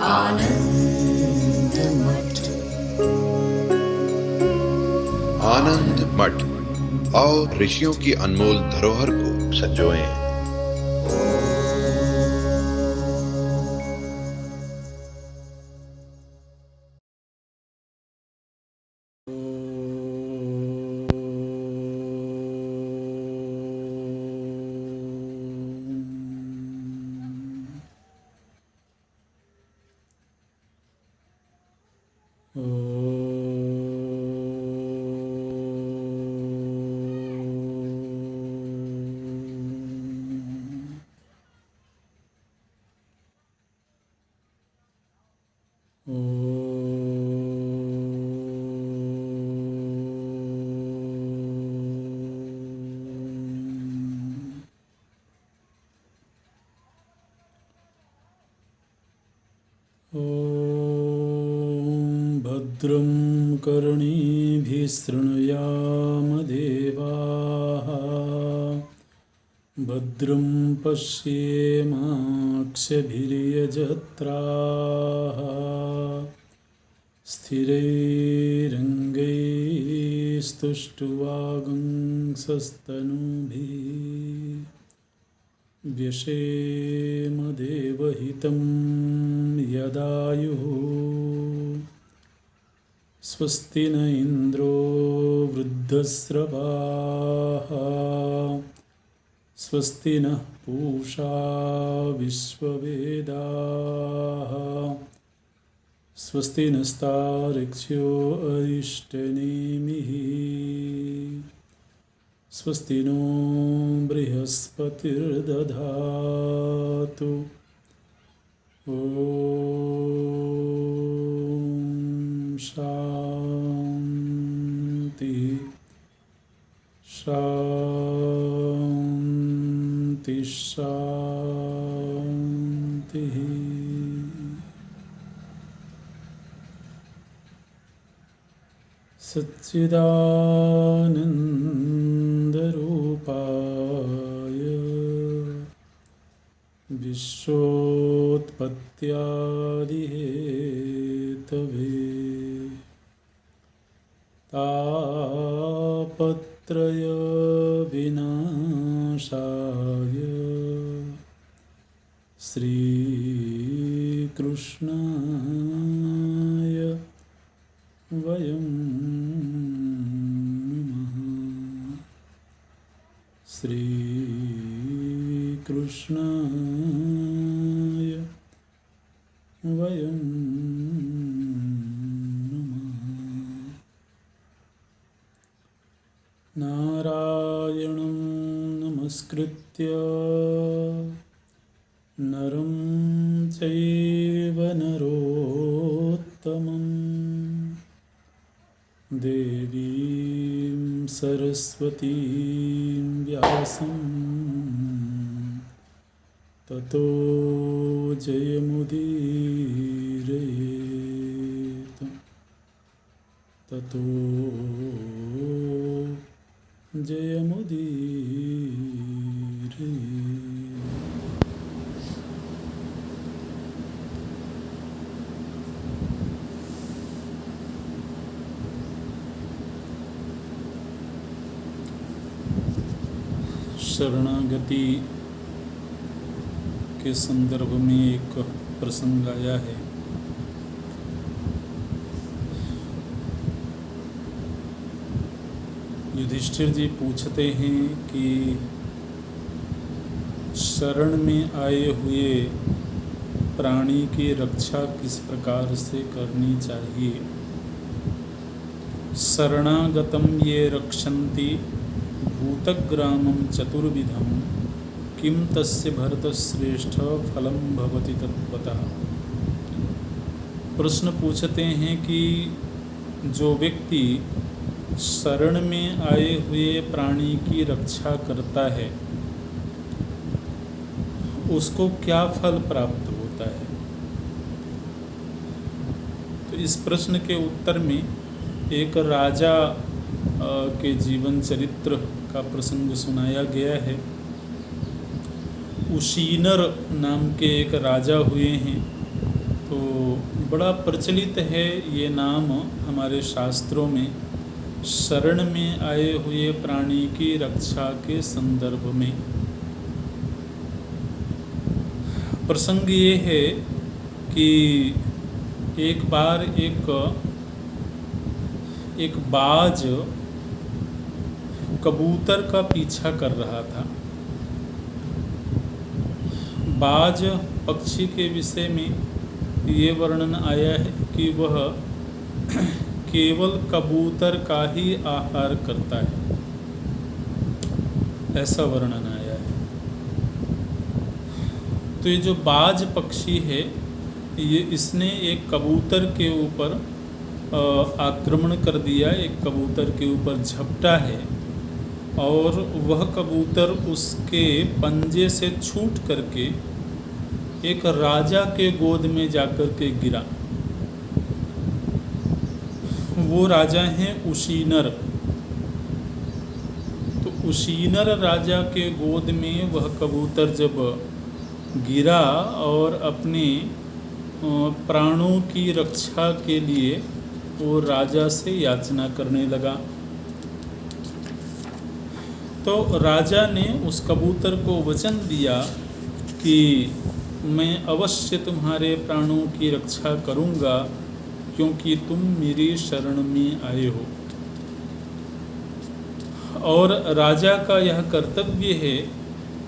आनंद मठ। आनंद मठ और ऋषियों की अनमोल धरोहर को संजोएं। भद्रं कर्णेभिः शृणुयाम देवाः, भद्रं पश्येमाक्षभिर्यजत्राः, स्थिरैरङ्गैस्तुष्ट्वागुंसस्तनूभिः व्यशेम देवहितं यदायुः। स्वस्ति न इन्द्रो वृद्धस्रवाः, स्वस्ति नः पूषा विश्ववेदाः, स्वस्ति नस्तार्क्ष्यो अरिष्टनेमिः, स्वस्ति नो बृहस्पतिर्दधातु। ॐ शान्ति शान्ति शान्तिः। सच्चिदानन्दरूपाय विश्वोत्पत्त्यादिहेतवे तापत्रयविनाशाय श्रीकृष्णाय वयं नमः। श्रीकृष्णाय वयं नमः। नारायणं नमस्कृत्य नरं चैव नरोत्तमं, देवीं सरस्वतीं व्यासं ततो जयमुदीरयेत्। ततो जयमुदीरयेत्। शरणागति के संदर्भ में एक प्रसंग आया है। युधिष्ठिर जी पूछते हैं कि शरण में आए हुए प्राणी की रक्षा किस प्रकार से करनी चाहिए। शरणागतम ये रक्षन्ति भूतग्रामं चतुर्विधं, किम तस्य भरतश्रेष्ठ फलं भवति तत्त्वतः। प्रश्न पूछते हैं कि जो व्यक्ति शरण में आए हुए प्राणी की रक्षा करता है उसको क्या फल प्राप्त होता है। तो इस प्रश्न के उत्तर में एक राजा के जीवन चरित्र का प्रसंग सुनाया गया है। उशीनर नाम के एक राजा हुए हैं। तो तो बड़ा प्रचलित है ये नाम हमारे शास्त्रों में, शरण में आए हुए प्राणी की रक्षा के संदर्भ में। प्रसंग ये है कि एक बार एक बाज कबूतर का पीछा कर रहा था। बाज पक्षी के विषय में ये वर्णन आया है कि वह केवल कबूतर का ही आहार करता है, ऐसा वर्णन आया है। तो ये जो बाज पक्षी है, इसने एक कबूतर के ऊपर आक्रमण कर दिया, एक कबूतर के ऊपर झपटा है और वह कबूतर उसके पंजे से छूट करके एक राजा के गोद में जाकर के गिरा। वो राजा हैं उशीनर। तो उशीनर राजा के गोद में वह कबूतर जब गिरा और अपने प्राणों की रक्षा के लिए वो राजा से याचना करने लगा। तो राजा ने उस कबूतर को वचन दिया कि मैं अवश्य तुम्हारे प्राणों की रक्षा करूंगा, क्योंकि तुम मेरी शरण में आए हो। और राजा का यह कर्तव्य है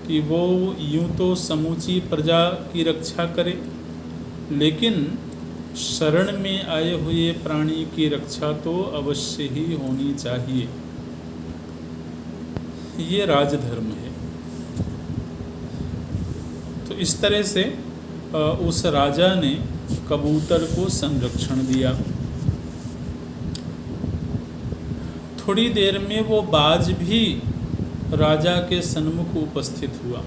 कि वो यूं तो समूची प्रजा की रक्षा करे, लेकिन शरण में आए हुए प्राणी की रक्षा तो अवश्य ही होनी चाहिए। ये राजधर्म है। तो इस तरह से उस राजा ने कबूतर को संरक्षण दिया। थोड़ी देर में वो बाज भी राजा के सन्मुख उपस्थित हुआ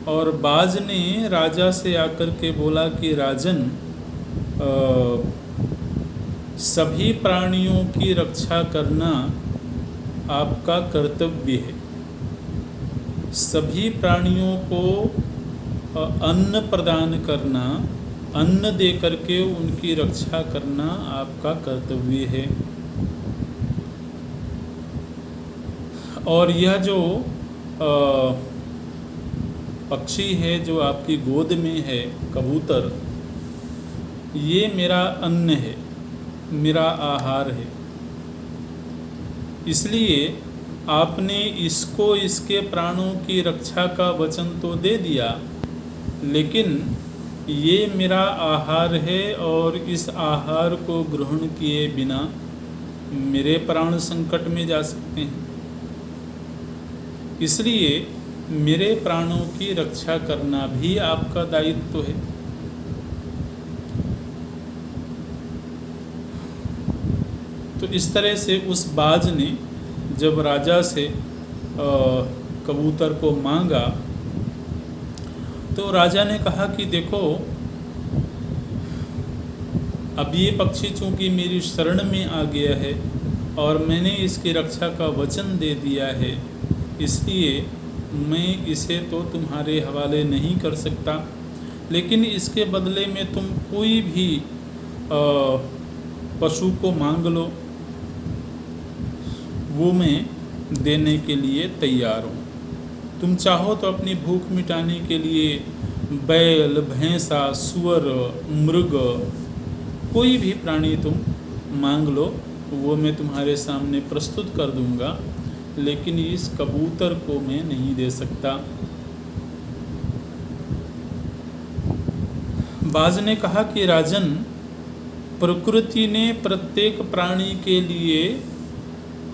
और बाज ने राजा से आकर के बोला कि राजन, सभी प्राणियों की रक्षा करना आपका कर्तव्य है। सभी प्राणियों को अन्न प्रदान करना, अन्न दे करके उनकी रक्षा करना आपका कर्तव्य है। और यह जो पक्षी है जो आपकी गोद में है, कबूतर, ये मेरा अन्न है, मेरा आहार है। इसलिए आपने इसको इसके प्राणों की रक्षा का वचन तो दे दिया, लेकिन ये मेरा आहार है और इस आहार को ग्रहण किए बिना मेरे प्राण संकट में जा सकते हैं। इसलिए मेरे प्राणों की रक्षा करना भी आपका दायित्व है। तो इस तरह से उस बाज ने जब राजा से कबूतर को मांगा, तो राजा ने कहा कि देखो, अब ये पक्षी चूंकि मेरी शरण में आ गया है और मैंने इसकी रक्षा का वचन दे दिया है, इसलिए मैं इसे तो तुम्हारे हवाले नहीं कर सकता, लेकिन इसके बदले में तुम कोई भी पशु को मांग लो, वो मैं देने के लिए तैयार हूँ। तुम चाहो तो अपनी भूख मिटाने के लिए बैल, भैंसा, सुअर, मृग, कोई भी प्राणी तुम मांग लो, वो मैं तुम्हारे सामने प्रस्तुत कर दूंगा, लेकिन इस कबूतर को मैं नहीं दे सकता। बाज ने कहा कि राजन, प्रकृति ने प्रत्येक प्राणी के लिए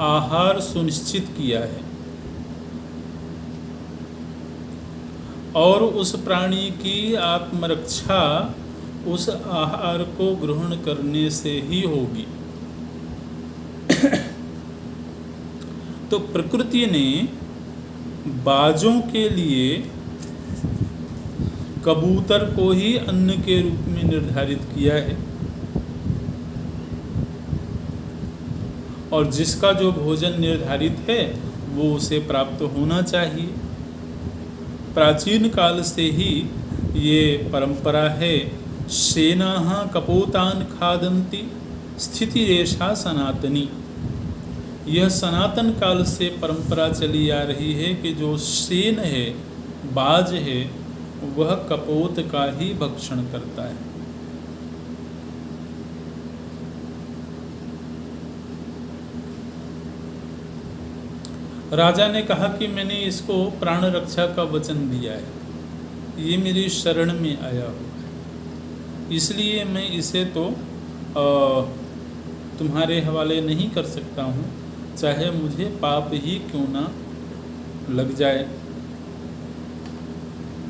आहार सुनिश्चित किया है और उस प्राणी की आत्मरक्षा उस आहार को ग्रहण करने से ही होगी। तो प्रकृति ने बाजों के लिए कबूतर को ही अन्न के रूप में निर्धारित किया है, और जिसका जो भोजन निर्धारित है वो उसे प्राप्त होना चाहिए। प्राचीन काल से ही ये परंपरा है। सेनाः कपोतान् खादन्ति स्थितिरेषा सनातनी। यह सनातन काल से परंपरा चली आ रही है कि जो सेन है, बाज है, वह कपोत का ही भक्षण करता है। राजा ने कहा कि मैंने इसको प्राण रक्षा का वचन दिया है, ये मेरी शरण में आया हुआ है, इसलिए मैं इसे तो तुम्हारे हवाले नहीं कर सकता हूँ, चाहे मुझे पाप ही क्यों ना लग जाए।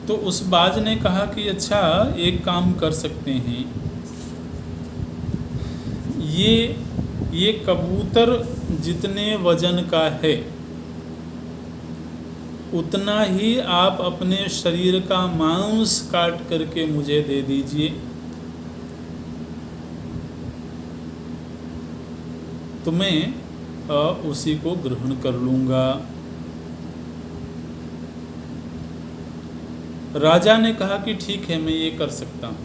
तो उस बाज ने कहा कि अच्छा, एक काम कर सकते हैं, ये कबूतर जितने वजन का है उतना ही आप अपने शरीर का मांस काट करके मुझे दे दीजिए, तो मैं उसी को ग्रहण कर लूँगा। राजा ने कहा कि ठीक है, मैं ये कर सकता हूँ।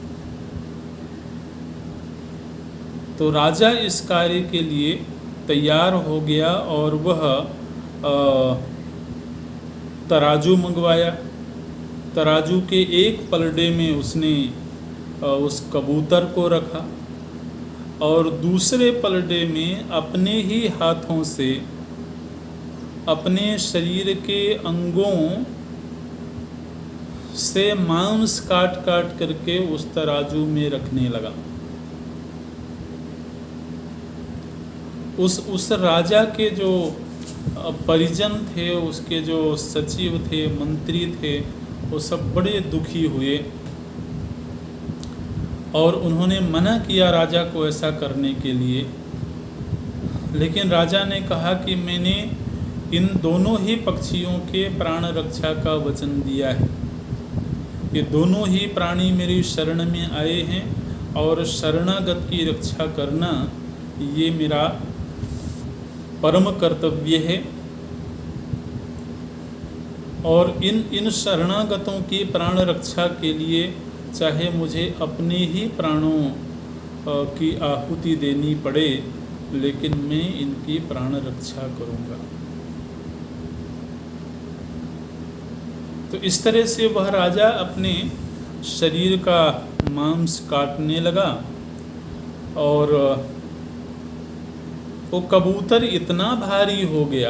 तो राजा इस कार्य के लिए तैयार हो गया और वह तराजू मंगवाया। तराजू के एक पलड़े में उसने उस कबूतर को रखा और दूसरे पलड़े में अपने ही हाथों से अपने शरीर के अंगों से मांस काट काट करके उस तराजू में रखने लगा। उस राजा के जो परिजन थे, उसके जो सचिव थे, मंत्री थे, वो सब बड़े दुखी हुए और उन्होंने मना किया राजा को ऐसा करने के लिए। लेकिन राजा ने कहा कि मैंने इन दोनों ही पक्षियों के प्राण रक्षा का वचन दिया है। ये दोनों ही प्राणी मेरी शरण में आए हैं और शरणागत की रक्षा करना ये मेरा परम कर्तव्य है। और इन शरणागतों की प्राण रक्षा के लिए चाहे मुझे अपने ही प्राणों की आहुति देनी पड़े, लेकिन मैं इनकी प्राण रक्षा करूँगा। तो इस तरह से वह राजा अपने शरीर का मांस काटने लगा और वो कबूतर इतना भारी हो गया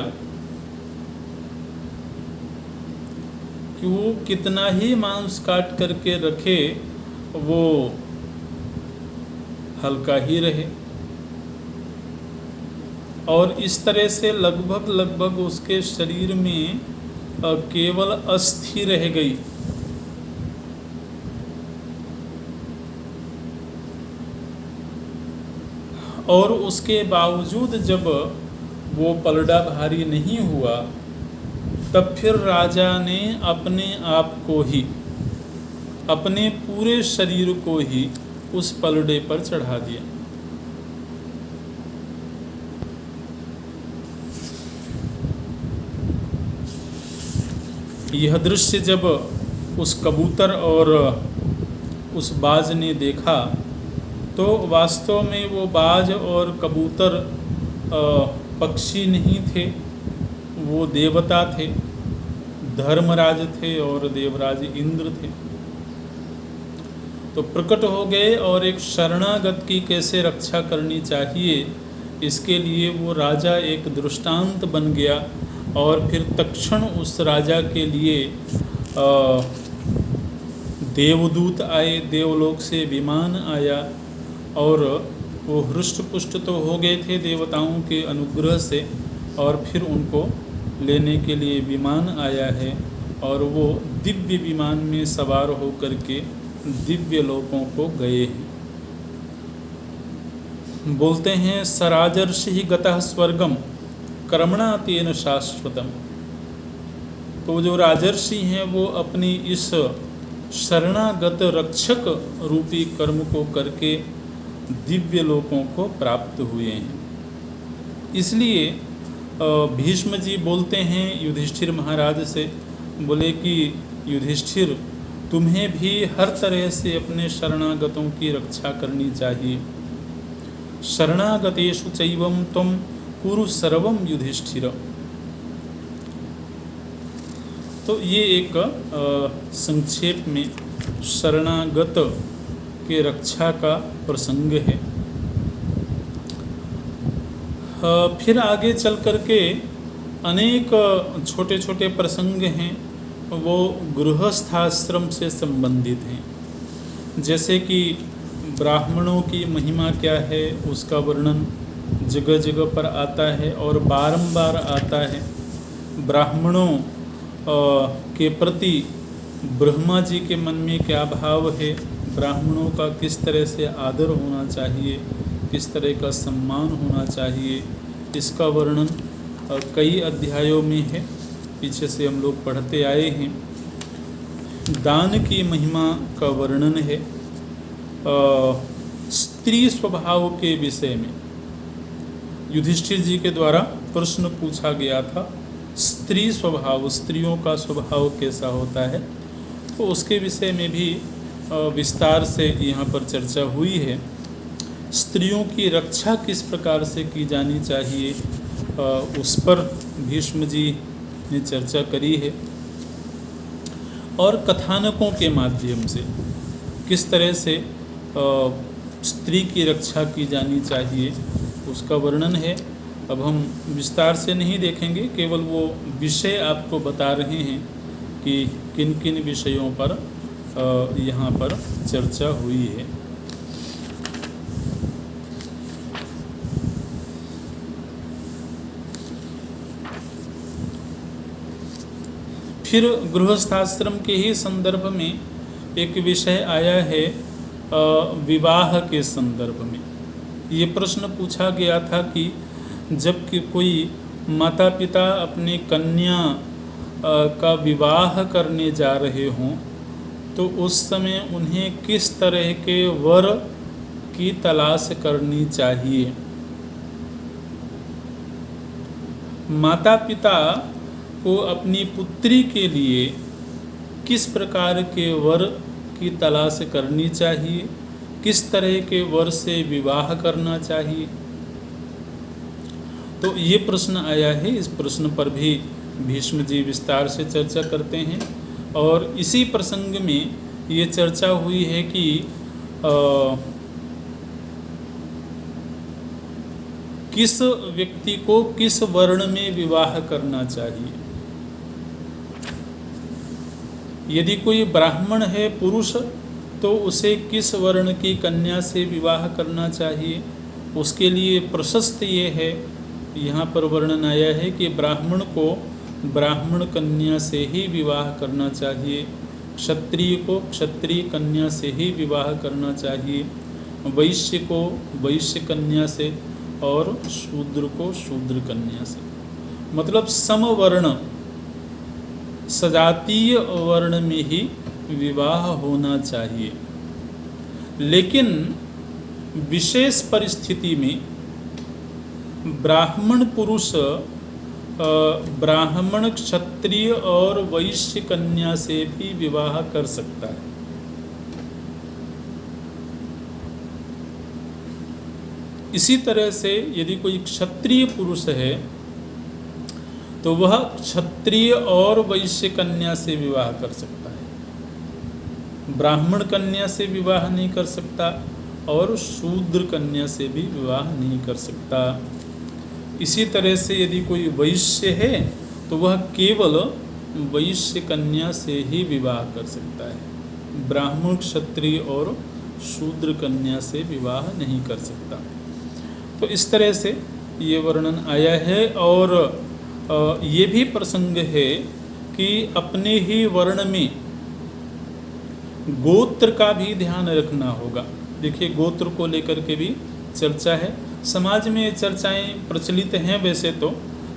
कि वो कितना ही मांस काट करके रखे, वो हल्का ही रहे। और इस तरह से लगभग उसके शरीर में केवल अस्थि रह गई। और उसके बावजूद जब वो पलड़ा भारी नहीं हुआ, तब फिर राजा ने अपने आप को ही, अपने पूरे शरीर को ही उस पलड़े पर चढ़ा दिया। यह दृश्य जब उस कबूतर और उस बाज ने देखा, तो वास्तव में वो बाज और कबूतर पक्षी नहीं थे, वो देवता थे, धर्मराज थे और देवराज इंद्र थे। तो प्रकट हो गए और एक शरणागत की कैसे रक्षा करनी चाहिए, इसके लिए वो राजा एक दृष्टांत बन गया। और फिर तत्क्षण उस राजा के लिए देवदूत आए, देवलोक से विमान आया और वो हृष्ट पुष्ट तो हो गए थे देवताओं के अनुग्रह से, और फिर उनको लेने के लिए विमान आया है और वो दिव्य विमान में सवार होकर के दिव्य लोकों को गए हैं। बोलते हैं सराजर्षि गतः स्वर्गम कर्मणा तेन शाश्वतम। तो जो राजर्षि हैं वो अपनी इस शरणागत रक्षक रूपी कर्म को करके दिव्य लोकों को प्राप्त हुए हैं। इसलिए भीष्म जी बोलते हैं युधिष्ठिर महाराज से, बोले कि युधिष्ठिर तुम्हें भी हर तरह से अपने शरणागतों की रक्षा करनी चाहिए। शरणागतेषु चैवं त्वं कुरु सर्वं युधिष्ठिर। तो ये एक संक्षेप में शरणागत के रक्षा का प्रसंग है। फिर आगे चल करके अनेक छोटे छोटे प्रसंग हैं, वो गृहस्थाश्रम से संबंधित हैं। जैसे कि ब्राह्मणों की महिमा क्या है उसका वर्णन जगह जगह पर आता है और बारंबार आता है। ब्राह्मणों के प्रति ब्रह्मा जी के मन में क्या भाव है, ब्राह्मणों का किस तरह से आदर होना चाहिए, किस तरह का सम्मान होना चाहिए, इसका वर्णन कई अध्यायों में है, पीछे से हम लोग पढ़ते आए हैं। दान की महिमा का वर्णन है। स्त्री स्वभाव के विषय में युधिष्ठिर जी के द्वारा प्रश्न पूछा गया था, स्त्री स्वभाव, स्त्रियों का स्वभाव कैसा होता है, तो उसके विषय में भी विस्तार से यहाँ पर चर्चा हुई है। स्त्रियों की रक्षा किस प्रकार से की जानी चाहिए, उस पर भीष्म जी ने चर्चा करी है। और कथानकों के माध्यम से किस तरह से स्त्री की रक्षा की जानी चाहिए उसका वर्णन है। अब हम विस्तार से नहीं देखेंगे, केवल वो विषय आपको बता रहे हैं कि किन किन विषयों पर यहाँ पर चर्चा हुई है। फिर गृहस्थाश्रम के ही संदर्भ में एक विषय आया है विवाह के संदर्भ में। ये प्रश्न पूछा गया था कि जब कि कोई माता पिता अपनी कन्या का विवाह करने जा रहे हों तो उस समय उन्हें किस तरह के वर की तलाश करनी चाहिए। माता पिता को अपनी पुत्री के लिए किस प्रकार के वर की तलाश करनी चाहिए, किस तरह के वर से विवाह करना चाहिए, तो ये प्रश्न आया है। इस प्रश्न पर भी भीष्म जी विस्तार से चर्चा करते हैं और इसी प्रसंग में ये चर्चा हुई है कि किस व्यक्ति को किस वर्ण में विवाह करना चाहिए। यदि कोई ब्राह्मण है पुरुष तो उसे किस वर्ण की कन्या से विवाह करना चाहिए, उसके लिए प्रशस्त ये है, यहाँ पर वर्णन आया है कि ब्राह्मण को ब्राह्मण कन्या से ही विवाह करना चाहिए, क्षत्रिय को क्षत्रिय कन्या से ही विवाह करना चाहिए, वैश्य को वैश्य कन्या से और शूद्र को शूद्र कन्या से। मतलब समवर्ण सजातीय वर्ण में ही विवाह होना चाहिए। लेकिन विशेष परिस्थिति में ब्राह्मण पुरुष ब्राह्मण क्षत्रिय और वैश्य कन्या से भी विवाह कर सकता है। इसी तरह से यदि कोई क्षत्रिय पुरुष है तो वह क्षत्रिय और वैश्य कन्या से विवाह कर सकता है, ब्राह्मण कन्या से विवाह नहीं कर सकता और शूद्र कन्या से भी विवाह नहीं कर सकता। इसी तरह से यदि कोई वैश्य है तो वह केवल वैश्य कन्या से ही विवाह कर सकता है, ब्राह्मण क्षत्रिय और शूद्र कन्या से विवाह नहीं कर सकता। तो इस तरह से ये वर्णन आया है। और ये भी प्रसंग है कि अपने ही वर्ण में गोत्र का भी ध्यान रखना होगा। देखिए, गोत्र को लेकर के भी चर्चा है। समाज में चर्चाएं प्रचलित हैं वैसे तो,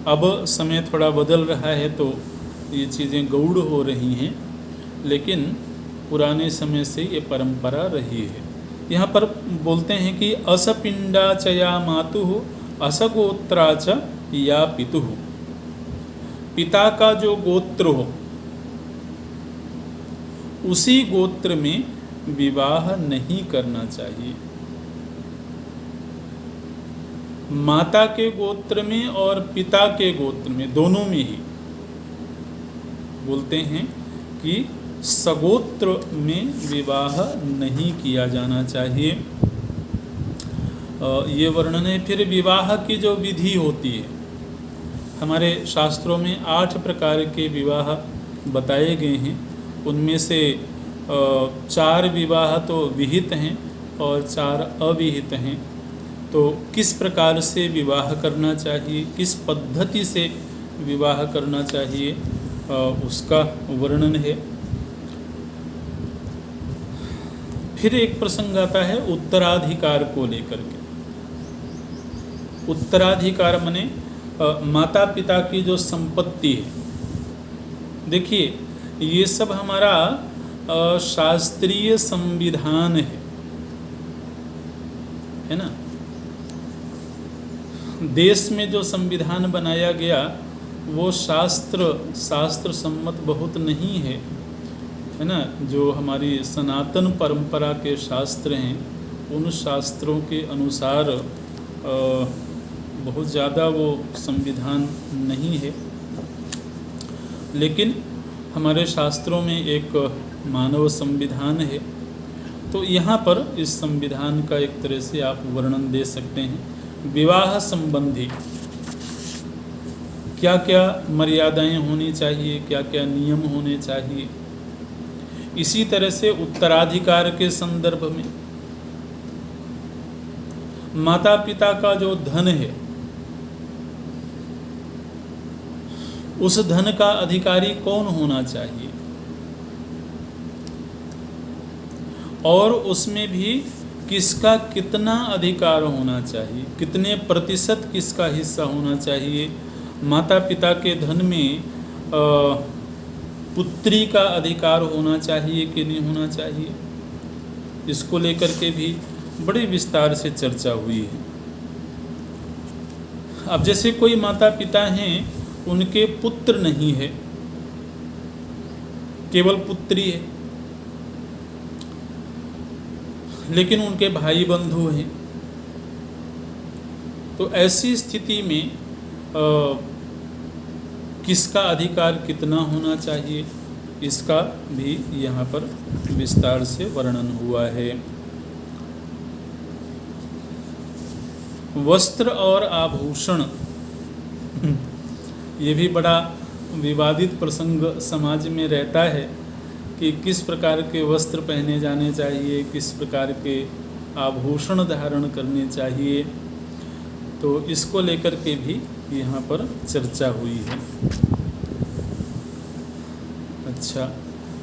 अब समय थोड़ा बदल रहा है तो ये चीज़ें गौड़ हो रही हैं, लेकिन पुराने समय से ये परंपरा रही है। यहाँ पर बोलते हैं कि असपिंडा च या मातुः असगोत्रा च या पितुः। पिता का जो गोत्र हो उसी गोत्र में विवाह नहीं करना चाहिए। माता के गोत्र में और पिता के गोत्र में, दोनों में ही बोलते हैं कि सगोत्र में विवाह नहीं किया जाना चाहिए। ये वर्णन है। फिर विवाह की जो विधि होती है, हमारे शास्त्रों में 8 प्रकार के विवाह बताए गए हैं। उनमें से 4 विवाह तो विहित हैं और 4 अविहित हैं। तो किस प्रकार से विवाह करना चाहिए, किस पद्धति से विवाह करना चाहिए, उसका वर्णन है। फिर एक प्रसंग आता है उत्तराधिकार को लेकर के। उत्तराधिकार माने माता पिता की जो संपत्ति है। देखिए, ये सब हमारा शास्त्रीय संविधान है ना। देश में जो संविधान बनाया गया वो शास्त्र सम्मत बहुत नहीं है ना। जो हमारी सनातन परंपरा के शास्त्र हैं, उन शास्त्रों के अनुसार बहुत ज़्यादा वो संविधान नहीं है। लेकिन हमारे शास्त्रों में एक मानव संविधान है। तो यहाँ पर इस संविधान का एक तरह से आप वर्णन दे सकते हैं। विवाह संबंधी क्या क्या मर्यादाएं होनी चाहिए, क्या क्या नियम होने चाहिए। इसी तरह से उत्तराधिकार के संदर्भ में माता पिता का जो धन है, उस धन का अधिकारी कौन होना चाहिए, और उसमें भी किसका कितना अधिकार होना चाहिए, कितने प्रतिशत किसका हिस्सा होना चाहिए। माता पिता के धन में पुत्री का अधिकार होना चाहिए कि नहीं होना चाहिए, इसको लेकर के भी बड़े विस्तार से चर्चा हुई है। अब जैसे कोई माता पिता हैं, उनके पुत्र नहीं है, केवल पुत्री है, लेकिन उनके भाई बंधु हैं। तो ऐसी स्थिति में किसका अधिकार कितना होना चाहिए, इसका भी यहाँ पर विस्तार से वर्णन हुआ है। वस्त्र और आभूषण, ये भी बड़ा विवादित प्रसंग समाज में रहता है कि किस प्रकार के वस्त्र पहने जाने चाहिए, किस प्रकार के आभूषण धारण करने चाहिए। तो इसको लेकर के भी यहाँ पर चर्चा हुई है। अच्छा,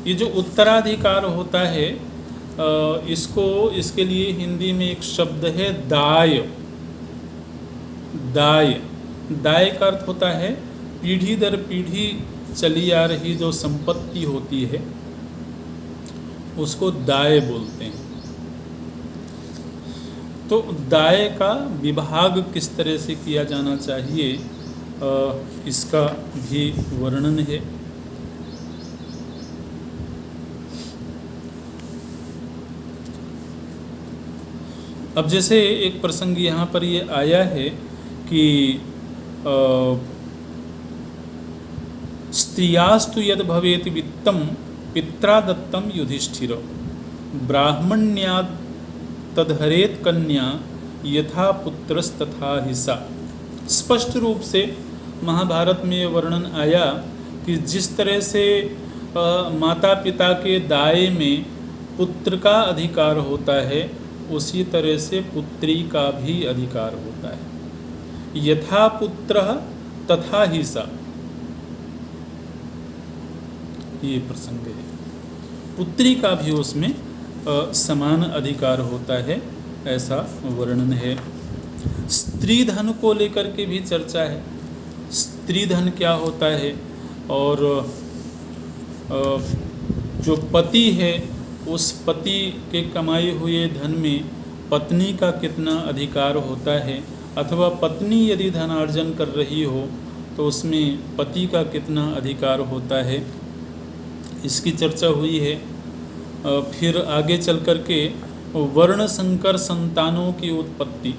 ये जो उत्तराधिकार होता है, इसके लिए हिंदी में एक शब्द है दाय। दाय का अर्थ होता है पीढ़ी दर पीढ़ी चली आ रही जो संपत्ति होती है, उसको दाय बोलते हैं। तो दाय का विभाग किस तरह से किया जाना चाहिए, इसका भी वर्णन है। अब जैसे एक प्रसंग यहाँ पर ये आया है कि स्त्रियास्तु यद भवेत वित्तम पित्रा दत्तम युधिष्ठिर ब्राह्मण्याद तदहरेत कन्या यथा पुत्रस्तथा हिसा। स्पष्ट रूप से महाभारत में ये वर्णन आया कि जिस तरह से माता पिता के दाय में पुत्र का अधिकार होता है, उसी तरह से पुत्री का भी अधिकार होता है। यथा पुत्र तथा हिसा, ये प्रसंग है। पुत्री का भी उसमें समान अधिकार होता है, ऐसा वर्णन है। स्त्री धन को लेकर के भी चर्चा है। स्त्री धन क्या होता है, और जो पति है उस पति के कमाए हुए धन में पत्नी का कितना अधिकार होता है, अथवा पत्नी यदि धनार्जन कर रही हो तो उसमें पति का कितना अधिकार होता है, इसकी चर्चा हुई है। फिर आगे चल कर के वर्ण संकर संतानों की उत्पत्ति,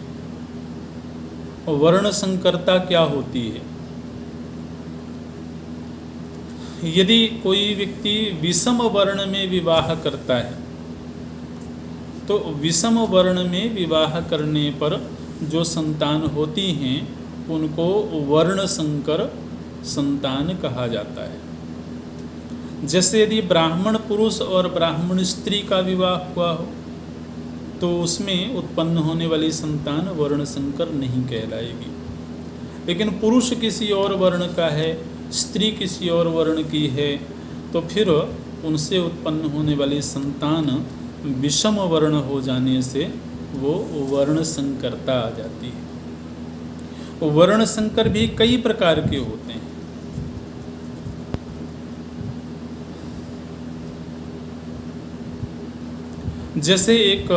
वर्ण संकरता क्या होती है। यदि कोई व्यक्ति विषम वर्ण में विवाह करता है तो विषम वर्ण में विवाह करने पर जो संतान होती हैं उनको वर्ण संकर संतान कहा जाता है। जैसे यदि ब्राह्मण पुरुष और ब्राह्मण स्त्री का विवाह हुआ हो तो उसमें उत्पन्न होने वाली संतान वर्ण संकर नहीं कहलाएगी। लेकिन पुरुष किसी और वर्ण का है, स्त्री किसी और वर्ण की है, तो फिर उनसे उत्पन्न होने वाली संतान विषम वर्ण हो जाने से वो वर्ण संकरता आ जाती है। वर्ण संकर भी कई प्रकार के होते हैं। जैसे एक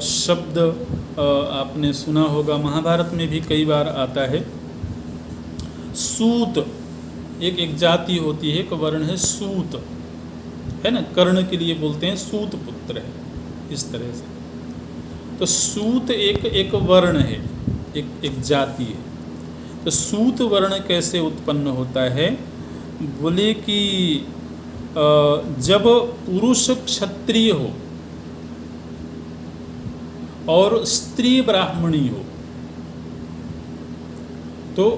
शब्द आपने सुना होगा, महाभारत में भी कई बार आता है, सूत। एक जाति होती है, एक वर्ण है सूत, है ना। कर्ण के लिए बोलते हैं सूत पुत्र है, इस तरह से। तो सूत एक वर्ण है, एक जाति है। तो सूत वर्ण कैसे उत्पन्न होता है? बोले कि जब पुरुष क्षत्रिय हो और स्त्री ब्राह्मणी हो तो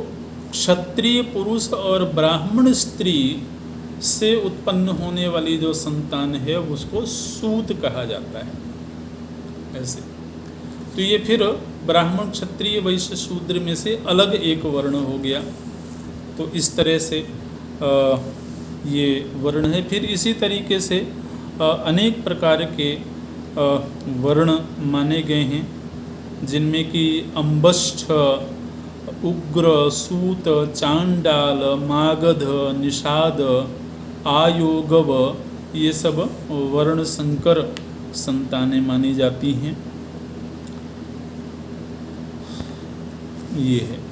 क्षत्रिय पुरुष और ब्राह्मण स्त्री से उत्पन्न होने वाली जो संतान है उसको सूत कहा जाता है। ऐसे तो ये फिर ब्राह्मण क्षत्रिय वैश्य शूद्र में से अलग एक वर्ण हो गया। तो इस तरह से ये वर्ण है। फिर इसी तरीके से अनेक प्रकार के वर्ण माने गए हैं, जिनमें कि अंबष्ठ, उग्र, सूत, चांडाल, मागध, निषाद, आयोगव, ये सब वर्ण संकर संतानें मानी जाती हैं। ये है।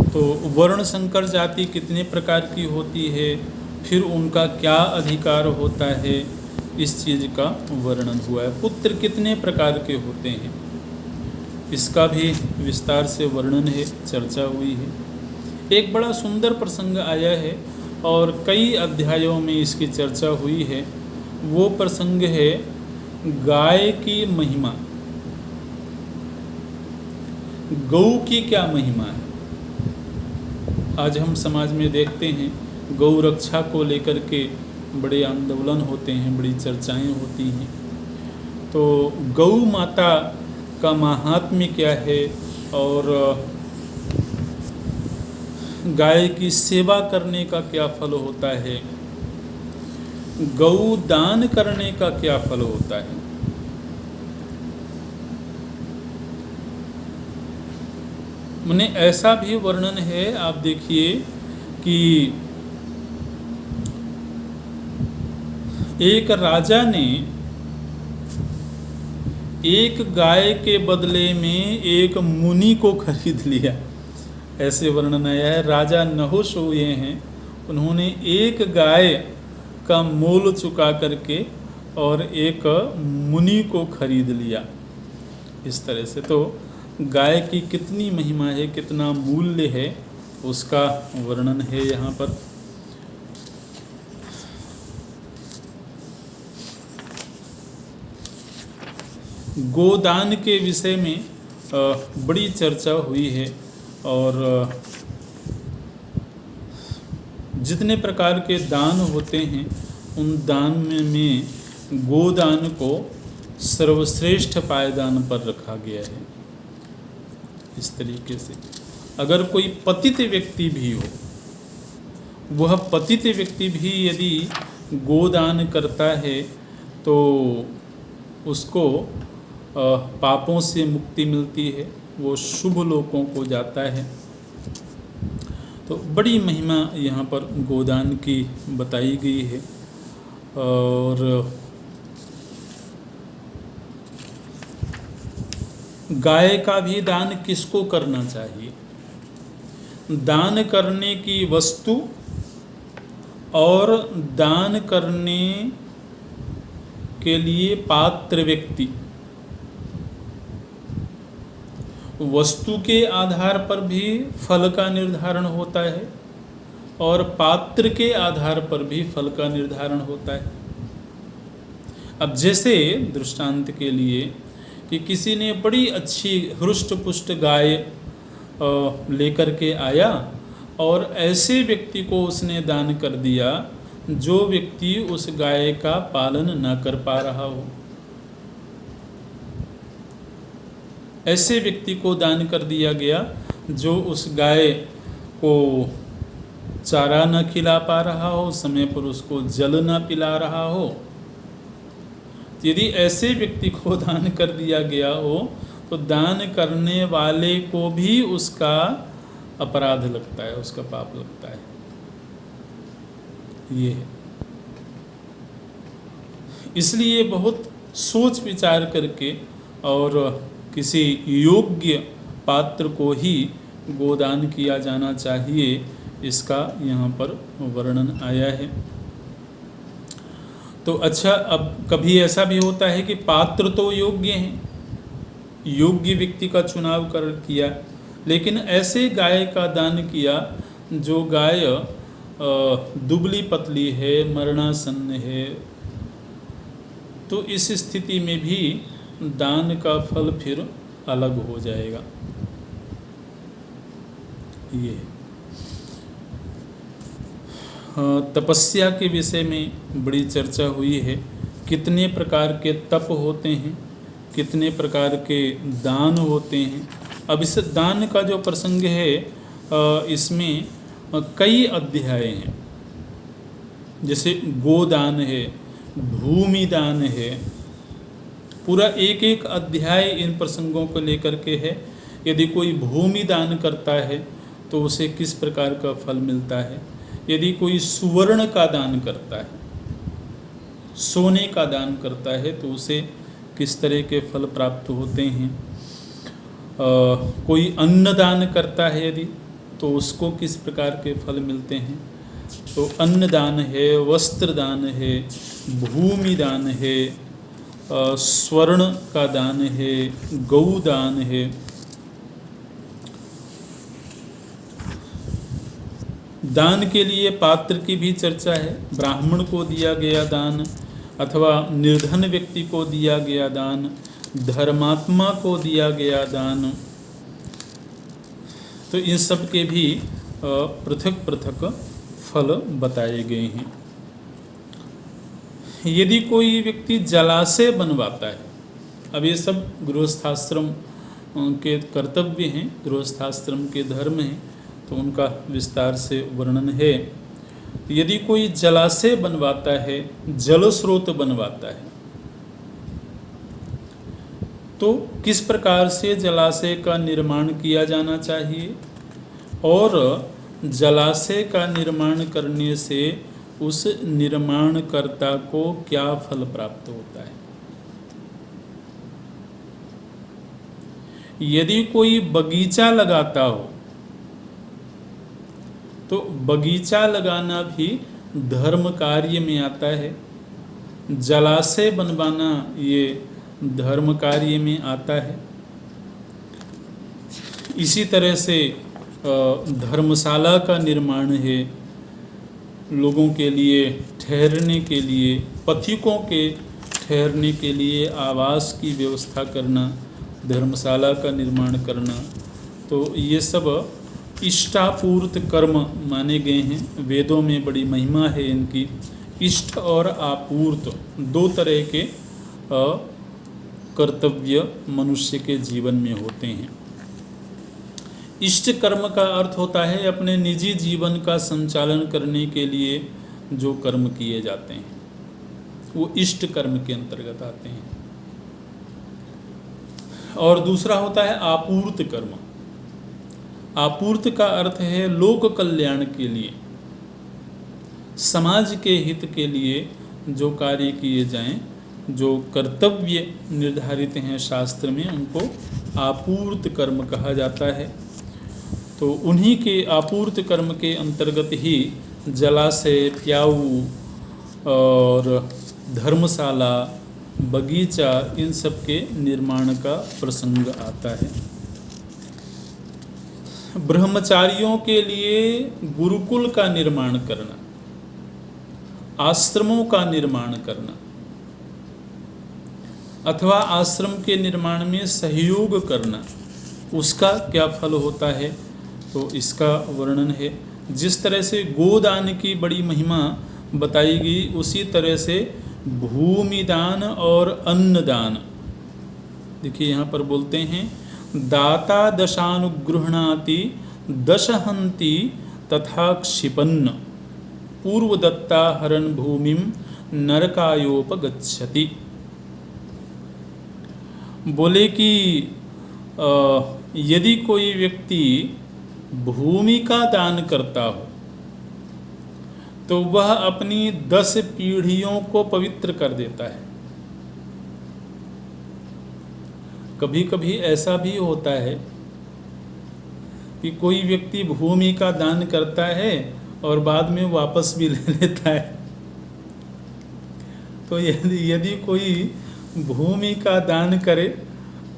तो वर्ण संकर जाति कितने प्रकार की होती है, फिर उनका क्या अधिकार होता है, इस चीज़ का वर्णन हुआ है। पुत्र कितने प्रकार के होते हैं, इसका भी विस्तार से वर्णन है, चर्चा हुई है। एक बड़ा सुंदर प्रसंग आया है और कई अध्यायों में इसकी चर्चा हुई है। वो प्रसंग है गाय की महिमा। गौ की क्या महिमा है? आज हम समाज में देखते हैं गौ रक्षा को लेकर के बड़े आंदोलन होते हैं, बड़ी चर्चाएं होती हैं। तो गौ माता का महात्म्य क्या है और गाय की सेवा करने का क्या फल होता है, गौ दान करने का क्या फल होता है। मैंने ऐसा भी वर्णन है, आप देखिए कि एक राजा ने एक गाय के बदले में एक मुनि को खरीद लिया। ऐसे वर्णन आया है। राजा नहुष हुए हैं, उन्होंने एक गाय का मोल चुका करके और एक मुनि को खरीद लिया। इस तरह से तो गाय की कितनी महिमा है, कितना मूल्य है, उसका वर्णन है यहाँ पर। गोदान के विषय में बड़ी चर्चा हुई है और जितने प्रकार के दान होते हैं उन दान में गोदान को सर्वश्रेष्ठ पायदान पर रखा गया है। इस तरीके से अगर कोई पतित व्यक्ति भी हो, वह पतित व्यक्ति भी यदि गोदान करता है तो उसको पापों से मुक्ति मिलती है, वो शुभ लोकों को जाता है। तो बड़ी महिमा यहाँ पर गोदान की बताई गई है। और गाय का भी दान किसको करना चाहिए? दान करने की वस्तु और दान करने के लिए पात्र व्यक्ति, वस्तु के आधार पर भी फल का निर्धारण होता है और पात्र के आधार पर भी फल का निर्धारण होता है। अब जैसे दृष्टांत के लिए कि किसी ने बड़ी अच्छी हृष्ट पुष्ट गाय लेकर के आया और ऐसे व्यक्ति को उसने दान कर दिया जो व्यक्ति उस गाय का पालन न कर पा रहा हो। ऐसे व्यक्ति को दान कर दिया गया जो उस गाय को चारा न खिला पा रहा हो, समय पर उसको जल न पिला रहा हो। यदि ऐसे व्यक्ति को दान कर दिया गया हो तो दान करने वाले को भी उसका अपराध लगता है, उसका पाप लगता है। ये है। इसलिए बहुत सोच विचार करके और किसी योग्य पात्र को ही गोदान किया जाना चाहिए, इसका यहाँ पर वर्णन आया है। तो अच्छा, अब कभी ऐसा भी होता है कि पात्र तो योग्य हैं, योग्य व्यक्ति का चुनाव कर किया, लेकिन ऐसे गाय का दान किया जो गाय दुबली पतली है, मरणासन्न है, तो इस स्थिति में भी दान का फल फिर अलग हो जाएगा। ये तपस्या के विषय में बड़ी चर्चा हुई है। कितने प्रकार के तप होते हैं, कितने प्रकार के दान होते हैं। अब इस दान का जो प्रसंग है, इसमें कई अध्याय हैं। जैसे गोदान है, भूमि दान है, पूरा एक एक अध्याय इन प्रसंगों को लेकर के है। यदि कोई भूमि दान करता है तो उसे किस प्रकार का फल मिलता है, यदि कोई सुवर्ण का दान करता है, सोने का दान करता है, तो उसे किस तरह के फल प्राप्त होते हैं। कोई अन्न दान करता है यदि, तो उसको किस प्रकार के फल मिलते हैं। तो अन्न दान है, वस्त्र दान है, भूमि दान है, स्वर्ण का दान है, गौ दान है। दान के लिए पात्र की भी चर्चा है। ब्राह्मण को दिया गया दान अथवा निर्धन व्यक्ति को दिया गया दान, धर्मात्मा को दिया गया दान, तो इन सब के भी पृथक पृथक फल बताए गए हैं। यदि कोई व्यक्ति जलाशय बनवाता है, अब ये सब गृहस्थाश्रम के कर्तव्य हैं, गृहस्थाश्रम के धर्म हैं, तो उनका विस्तार से वर्णन है। यदि कोई जलाशय बनवाता है, जल स्रोत बनवाता है, तो किस प्रकार से जलाशय का निर्माण किया जाना चाहिए और जलाशय का निर्माण करने से उस निर्माणकर्ता को क्या फल प्राप्त होता है। यदि कोई बगीचा लगाता हो तो बगीचा लगाना भी धर्म कार्य में आता है, जलाशय बनवाना ये धर्म कार्य में आता है। इसी तरह से धर्मशाला का निर्माण है, लोगों के लिए ठहरने के लिए, पथिकों के ठहरने के लिए आवास की व्यवस्था करना, धर्मशाला का निर्माण करना, तो ये सब इष्टापूर्त कर्म माने गए हैं। वेदों में बड़ी महिमा है इनकी। इष्ट और आपूर्त दो तरह के कर्तव्य मनुष्य के जीवन में होते हैं। इष्ट कर्म का अर्थ होता है अपने निजी जीवन का संचालन करने के लिए जो कर्म किए जाते हैं, वो इष्ट कर्म के अंतर्गत आते हैं। और दूसरा होता है आपूर्त कर्म। आपूर्त का अर्थ है लोक कल्याण के लिए, समाज के हित के लिए जो कार्य किए जाएं, जो कर्तव्य निर्धारित हैं शास्त्र में, उनको आपूर्त कर्म कहा जाता है। तो उन्हीं के आपूर्त कर्म के अंतर्गत ही जलाशय, प्याऊ और धर्मशाला, बगीचा, इन सब के निर्माण का प्रसंग आता है। ब्रह्मचारियों के लिए गुरुकुल का निर्माण करना, आश्रमों का निर्माण करना अथवा आश्रम के निर्माण में सहयोग करना, उसका क्या फल होता है, तो इसका वर्णन है। जिस तरह से गोदान की बड़ी महिमा बताई गई, उसी तरह से भूमिदान और अन्नदान। देखिए यहाँ पर बोलते हैं, दाता दशानुगृह्णाति दशहन्ति तथा क्षिपन्न पूर्वदत्ता हरन् भूमिं नरकायोपगच्छति। बोले कि यदि कोई व्यक्ति भूमि का दान करता हो तो वह अपनी 10 पीढ़ियों को पवित्र कर देता है। कभी कभी ऐसा भी होता है कि कोई व्यक्ति भूमि का दान करता है और बाद में वापस भी ले लेता है। तो यदि कोई भूमि का दान करे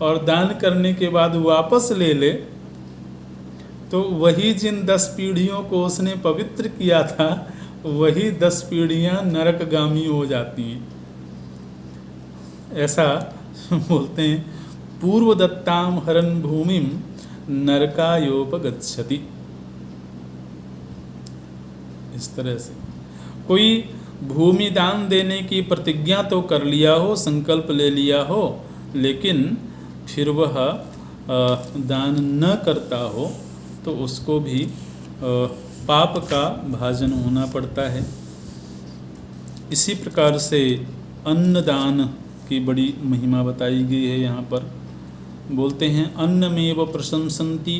और दान करने के बाद वापस ले ले, तो वही जिन 10 पीढ़ियों को उसने पवित्र किया था, वही 10 पीढ़ियां नरकगामी हो जाती हैं। ऐसा बोलते हैं, पूर्वदत्ताम हरन् भूमिम नरकायोपगच्छति। इस तरह से कोई भूमि दान देने की प्रतिज्ञा तो कर लिया हो, संकल्प ले लिया हो, लेकिन फिर वह दान न करता हो, तो उसको भी पाप का भाजन होना पड़ता है। इसी प्रकार से अन्नदान की बड़ी महिमा बताई गई है। यहाँ पर बोलते हैं, अन्नमेव प्रशंसन्ति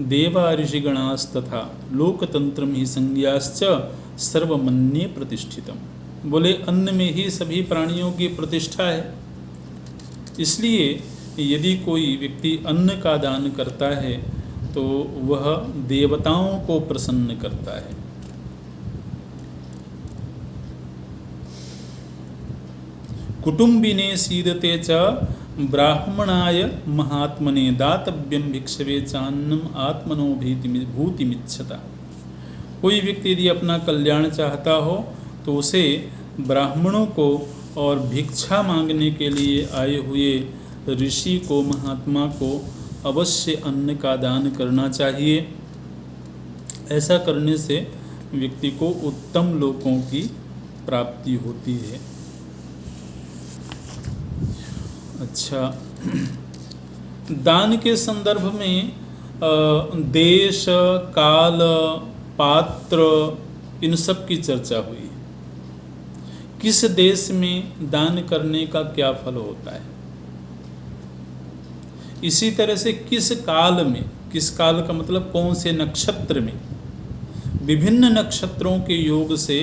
देवा ऋषिगणास्तथा लोकतंत्रम ही संज्ञाश्च सर्वमन्ये प्रतिष्ठितम। बोले अन्न में ही सभी प्राणियों की प्रतिष्ठा है, इसलिए यदि कोई व्यक्ति अन्न का दान करता है तो वह देवताओं को प्रसन्न करता है। कुटुंबिने सीदते च ब्राह्मणाय महात्मने दातव्यम भिक्षवे चान्नम आत्मनो भूतिमिच्छता। कोई व्यक्ति यदि अपना कल्याण चाहता हो तो उसे ब्राह्मणों को और भिक्षा मांगने के लिए आए हुए ऋषि को, महात्मा को अवश्य अन्न का दान करना चाहिए। ऐसा करने से व्यक्ति को उत्तम लोकों की प्राप्ति होती है। अच्छा, दान के संदर्भ में देश, काल, पात्र, इन सब की चर्चा हुई। किस देश में दान करने का क्या फल होता है, इसी तरह से किस काल में, किस काल का मतलब कौन से नक्षत्र में, विभिन्न नक्षत्रों के योग से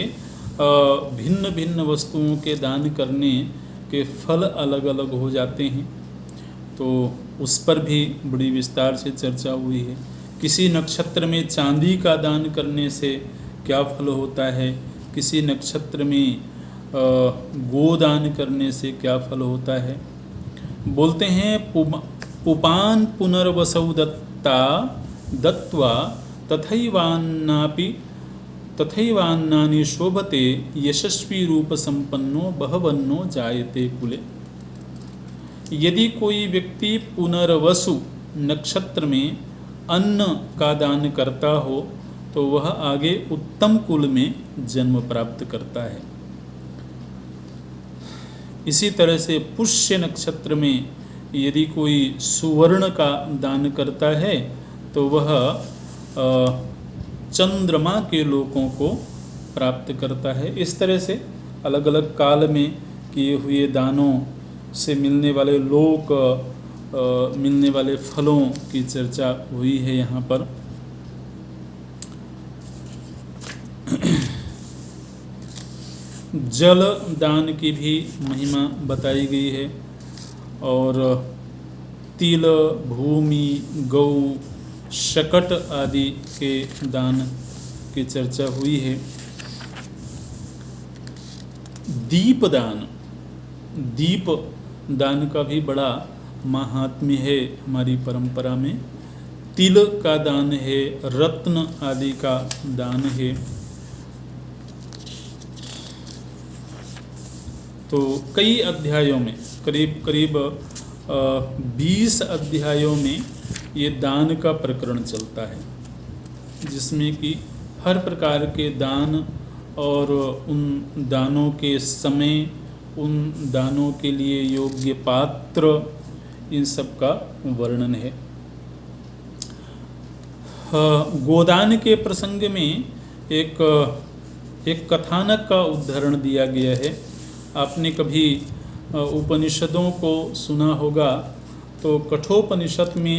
भिन्न भिन्न वस्तुओं के दान करने के फल अलग अलग हो जाते हैं। तो उस पर भी बड़ी विस्तार से चर्चा हुई है। किसी नक्षत्र में चांदी का दान करने से क्या फल होता है, किसी नक्षत्र में गोदान करने से क्या फल होता है। बोलते हैं, पुपान पुनर्वसौ दत्ता दत्वा तथैवान्नानि शोभते यशस्वी रूप संपन्नो बहवन्नो जायते कुले। यदि कोई व्यक्ति पुनर्वसु नक्षत्र में अन्न का दान करता हो तो वह आगे उत्तम कुल में जन्म प्राप्त करता है। इसी तरह से पुष्य नक्षत्र में यदि कोई सुवर्ण का दान करता है तो वह चंद्रमा के लोकों को प्राप्त करता है। इस तरह से अलग अलग काल में किए हुए दानों से मिलने वाले लोक, मिलने वाले फलों की चर्चा हुई है यहाँ पर। जल दान की भी महिमा बताई गई है। और तिल, भूमि, गौ शकट आदि के दान की चर्चा हुई है। दीपदान, दीप दान का भी बड़ा महात्म्य है हमारी परंपरा में। तिल का दान है, रत्न आदि का दान है। तो कई अध्यायों में, करीब करीब 20 अध्यायों में ये दान का प्रकरण चलता है, जिसमें कि हर प्रकार के दान और उन दानों के समय, उन दानों के लिए योग्य पात्र, इन सब का वर्णन है। गोदान के प्रसंग में एक कथानक का उदाहरण दिया गया है। आपने कभी उपनिषदों को सुना होगा, तो कठोपनिषद में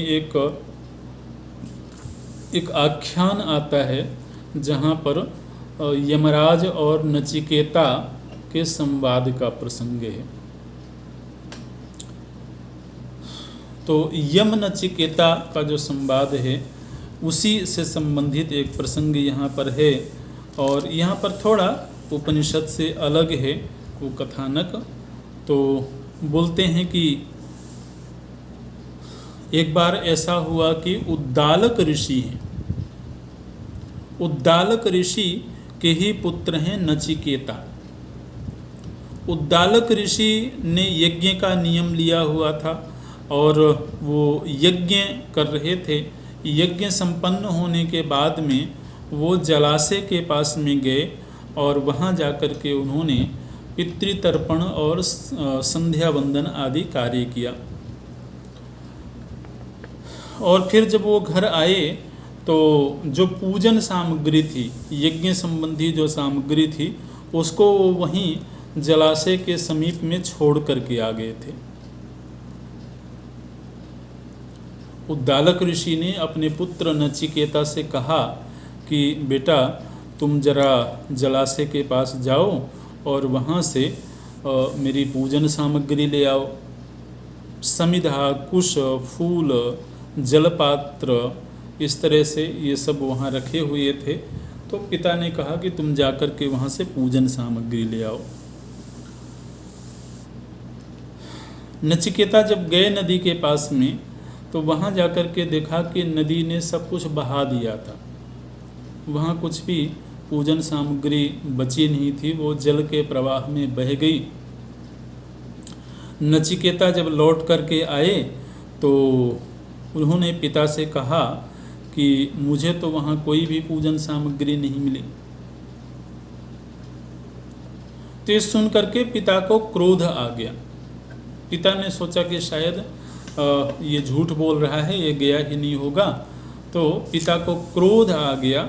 एक आख्यान आता है जहाँ पर यमराज और नचिकेता के संवाद का प्रसंग है। तो यम नचिकेता का जो संवाद है उसी से संबंधित एक प्रसंग यहाँ पर है, और यहाँ पर थोड़ा उपनिषद से अलग है वो कथानक। तो बोलते हैं कि एक बार ऐसा हुआ कि उद्दालक ऋषि हैं, उद्दालक ऋषि के ही पुत्र हैं नचिकेता। उद्दालक ऋषि ने यज्ञ का नियम लिया हुआ था और वो यज्ञ कर रहे थे। यज्ञ संपन्न होने के बाद में वो जलाशय के पास में गए और वहाँ जाकर के उन्होंने पितृतर्पण और संध्या वंदन आदि कार्य किया। और फिर जब वो घर आए तो जो पूजन सामग्री थी, यज्ञ संबंधी जो सामग्री थी, उसको वो वहीं जलाशय के समीप में छोड़ करके आ गए थे। उद्दालक ऋषि ने अपने पुत्र नचिकेता से कहा कि बेटा तुम जरा जलाशय के पास जाओ और वहाँ से मेरी पूजन सामग्री ले आओ। समिधा, कुश, फूल, जलपात्र, इस तरह से ये सब वहाँ रखे हुए थे। तो पिता ने कहा कि तुम जाकर के वहाँ से पूजन सामग्री ले आओ। नचिकेता जब गए नदी के पास में, तो वहाँ जाकर के देखा कि नदी ने सब कुछ बहा दिया था। वहाँ कुछ भी पूजन सामग्री बची नहीं थी, वो जल के प्रवाह में बह गई। नचिकेता जब लौट करके आए तो उन्होंने पिता से कहा कि मुझे तो वहाँ कोई भी पूजन सामग्री नहीं मिली। तो ये सुन करके पिता को क्रोध आ गया। पिता ने सोचा कि शायद ये झूठ बोल रहा है, ये गया ही नहीं होगा। तो पिता को क्रोध आ गया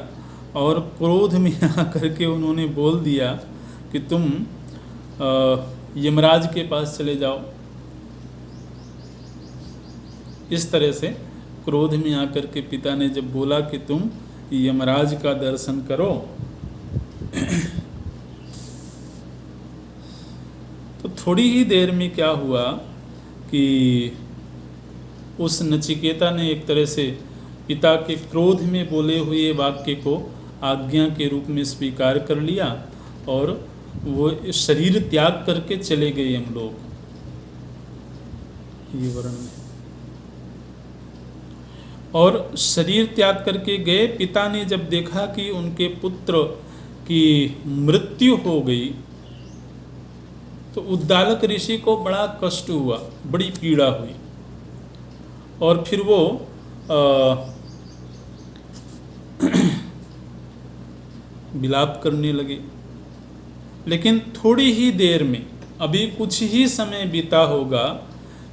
और क्रोध में आकर के उन्होंने बोल दिया कि तुम यमराज के पास चले जाओ। इस तरह से क्रोध में आकर के पिता ने जब बोला कि तुम यमराज का दर्शन करो, तो थोड़ी ही देर में क्या हुआ कि उस नचिकेता ने एक तरह से पिता के क्रोध में बोले हुए वाक्य को आज्ञा के रूप में स्वीकार कर लिया और वो शरीर त्याग करके चले गए हम लोग। ये वर्णन है। और शरीर त्याग करके गए। पिता ने जब देखा कि उनके पुत्र की मृत्यु हो गई, तो उद्दालक ऋषि को बड़ा कष्ट हुआ, बड़ी पीड़ा हुई। और फिर वो विलाप करने लगे। लेकिन थोड़ी ही देर में, अभी कुछ ही समय बीता होगा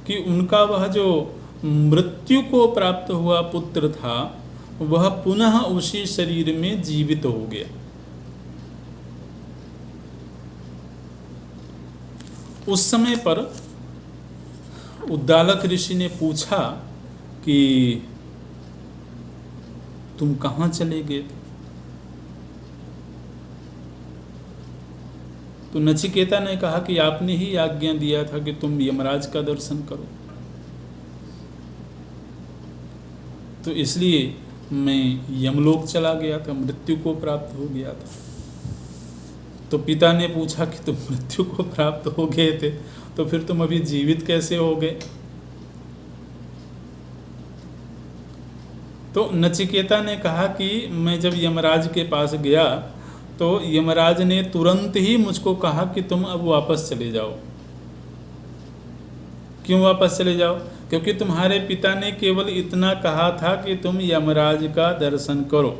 कि उनका वह जो मृत्यु को प्राप्त हुआ पुत्र था, वह पुनः उसी शरीर में जीवित हो गया। उस समय पर उद्दालक ऋषि ने पूछा कि तुम कहाँ चले गए थे? तो नचिकेता ने कहा कि आपने ही आज्ञा दिया था कि तुम यमराज का दर्शन करो। तो इसलिए मैं यमलोक चला गया था, मृत्यु को प्राप्त हो गया था। तो पिता ने पूछा कि तुम मृत्यु को प्राप्त हो गए थे, तो फिर तुम अभी जीवित कैसे हो गए? तो नचिकेता ने कहा कि मैं जब यमराज के पास गया तो यमराज ने तुरंत ही मुझको कहा कि तुम अब वापस चले जाओ। क्यों वापस चले जाओ? क्योंकि तुम्हारे पिता ने केवल इतना कहा था कि तुम यमराज का दर्शन करो।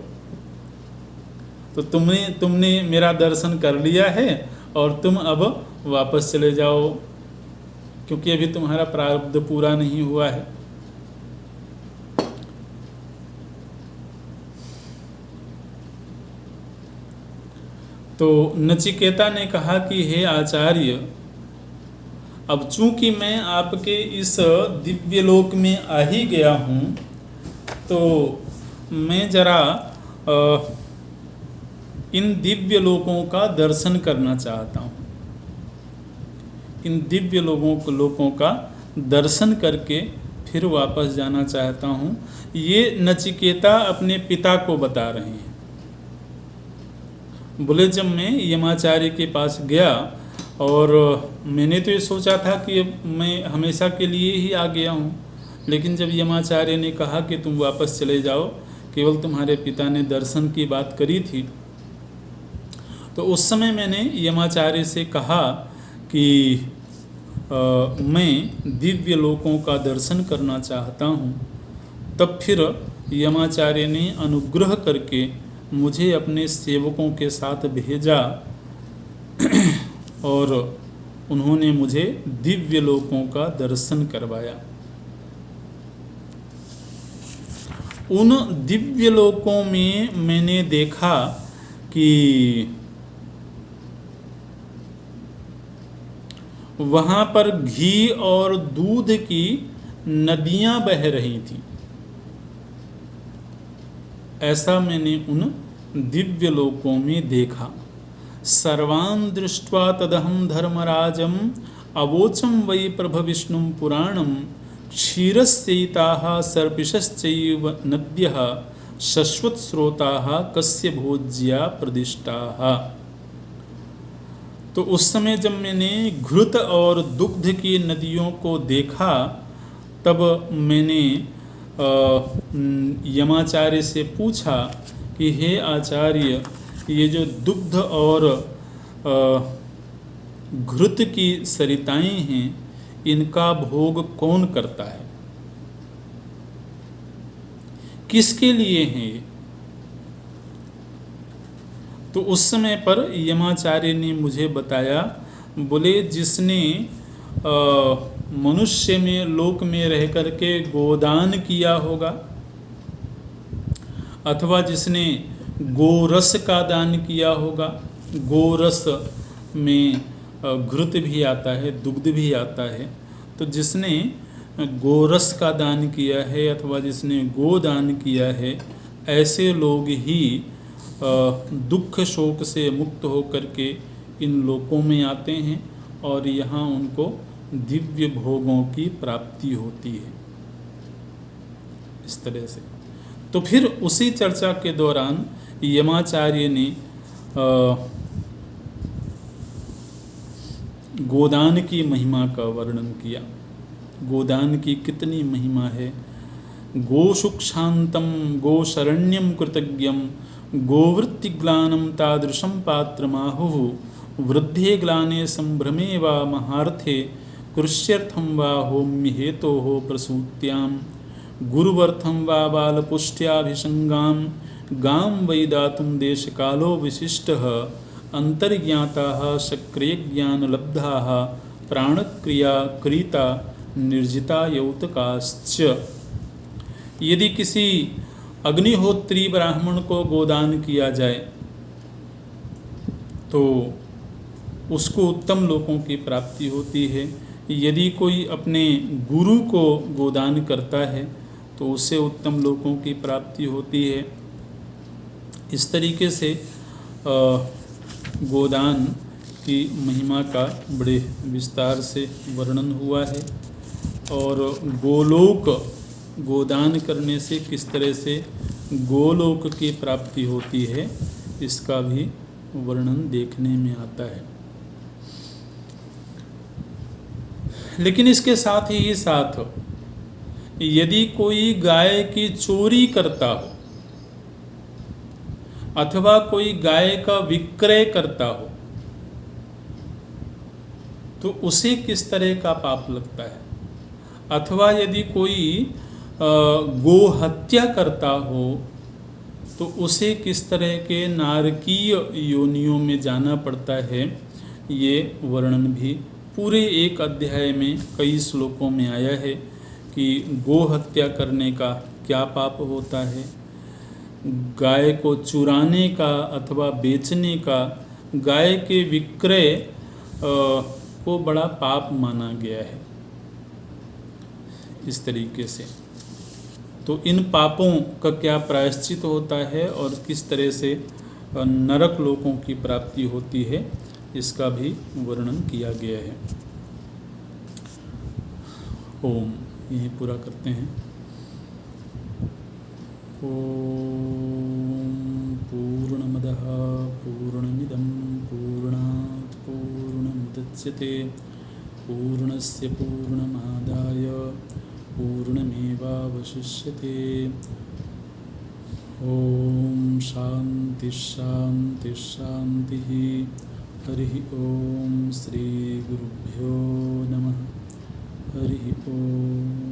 तो तुमने मेरा दर्शन कर लिया है और तुम अब वापस चले जाओ, क्योंकि अभी तुम्हारा प्रारब्ध पूरा नहीं हुआ है। तो नचिकेता ने कहा कि हे आचार्य, अब चूंकि मैं आपके इस दिव्य लोक में आ ही गया हूँ, तो मैं जरा इन दिव्य लोकों का दर्शन करना चाहता हूँ। इन दिव्य लोकों का दर्शन करके फिर वापस जाना चाहता हूँ। ये नचिकेता अपने पिता को बता रहे हैं। बोले जब मैं यमाचार्य के पास गया और मैंने तो ये सोचा था कि मैं हमेशा के लिए ही आ गया हूँ, लेकिन जब यमाचार्य ने कहा कि तुम वापस चले जाओ, केवल तुम्हारे पिता ने दर्शन की बात करी थी, तो उस समय मैंने यमाचार्य से कहा कि मैं दिव्य लोकों का दर्शन करना चाहता हूँ। तब फिर यमाचार्य ने अनुग्रह करके मुझे अपने सेवकों के साथ भेजा और उन्होंने मुझे दिव्य लोकों का दर्शन करवाया। उन दिव्य लोकों में मैंने देखा कि वहाँ पर घी और दूध की नदियाँ बह रही थीं। ऐसा मैंने उन दिव्य लोकों में देखा। सर्वान् दृष्ट्वा तदहं धर्मराजम अवोचम वै प्रभविष्णुं पुराणम क्षीरस्यैताः सर्पिषश्चैव नद्यः शश्वतस्रोताः कस्य भोज्या प्रदिष्टाः। तो उस समय जब मैंने घृत और दुग्ध की नदियों को देखा, तब मैंने यमाचार्य से पूछा कि हे आचार्य, ये जो दुग्ध और घृत की सरिताएं हैं, इनका भोग कौन करता है? किसके लिए हैं ये? तो उस समय पर यमाचार्य ने मुझे बताया, बोले जिसने मनुष्य में लोक में रह कर के गोदान किया होगा, अथवा जिसने गोरस का दान किया होगा। गोरस में घृत भी आता है, दुग्ध भी आता है। तो जिसने गोरस का दान किया है अथवा जिसने गोदान किया है, ऐसे लोग ही दुख शोक से मुक्त होकर के इन लोकों में आते हैं और यहाँ उनको दिव्य भोगों की प्राप्ति होती है। इस तरह से तो फिर उसी चर्चा के दौरान यमाचार्य ने गोदान की महिमा का वर्णन किया। गोदान की कितनी महिमा है। गोशुक्षांतम गोशरण्यम कृतज्ञम गोवृत्तिग्लानम तादृशम पात्रमाहुः वृद्धे ग्लाने संभ्रमे वा महार्थे कृष्यर्थम वा होम्य हेतोः प्रसूत्याम गुरुवर्थम वा बालपुष्ट्याभिषंगाम गाम वै दातुं देशकालो विशिष्टः अंतर्ज्ञाताः सक्रियज्ञानलब्धाः प्राणक्रिया क्रीता निर्जिता यौतकाश्च। यदि किसी अग्निहोत्री ब्राह्मण को गोदान किया जाए तो उसको उत्तम लोकों की प्राप्ति होती है। यदि कोई अपने गुरु को गोदान करता है तो उससे उत्तम लोकों की प्राप्ति होती है। इस तरीके से गोदान की महिमा का बड़े विस्तार से वर्णन हुआ है। और गोलोक गोदान करने से किस तरह से गोलोक की प्राप्ति होती है, इसका भी वर्णन देखने में आता है। लेकिन इसके साथ ही साथ यदि कोई गाय की चोरी करता हो अथवा कोई गाय का विक्रय करता हो तो उसे किस तरह का पाप लगता है, अथवा यदि कोई गो हत्या करता हो तो उसे किस तरह के नारकीय योनियों में जाना पड़ता है, ये वर्णन भी पूरे एक अध्याय में कई श्लोकों में आया है कि गो हत्या करने का क्या पाप होता है, गाय को चुराने का अथवा बेचने का, गाय के विक्रय को बड़ा पाप माना गया है। इस तरीके से तो इन पापों का क्या प्रायश्चित होता है और किस तरह से नरक लोकों की प्राप्ति होती है, इसका भी वर्णन किया गया है। ओम, यही पूरा करते हैं। ओम पूर्णमदः पूर्णमिदं पूर्णात् पूर्णमुदच्यते पूर्णस्य पूर्णमादाय पूर्णमेवावशिष्यते। ओम शांति शांति शांति। हरि ओम। श्री गुरुभ्यो नमः। हरि ओम।